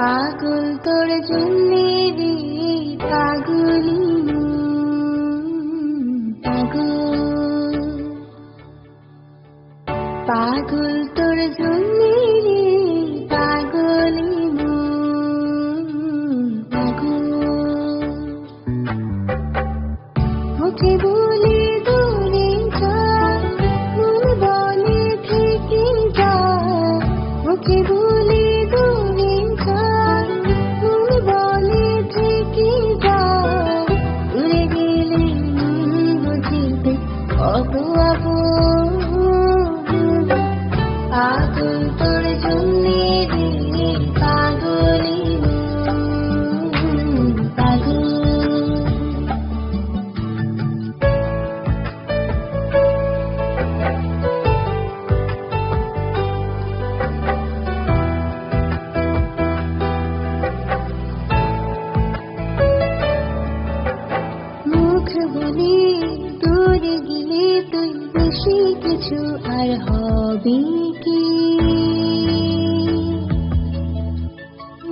পাগল তোর জন্যে রে পাগলি পাগল, পাগল তোর জন্যে রে পাগলি পাগল। মুখে বলে দূরে যা, মন বলে থেকে যা, মুখে বলে দূরে যা, মন বলে থেকে যা, উড়ে গেলে বুঝিতে কত আপন। পাগল তোর জন্যে রে পাগলি পাগল। মুখ বলে দূরে গেলে তুই বেশি কিছু আর হবে কি?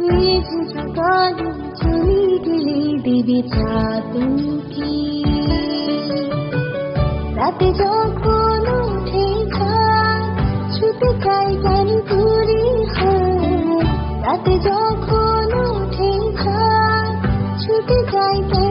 মেঘে সকালে চলে গেলে দেবে চাঁদকি। রাতে যখন ওঠে চাঁদ ছুটে চাই কেন দূরে হয়, রাতে যখন ওঠে চাঁদ ছুটে চাই কেন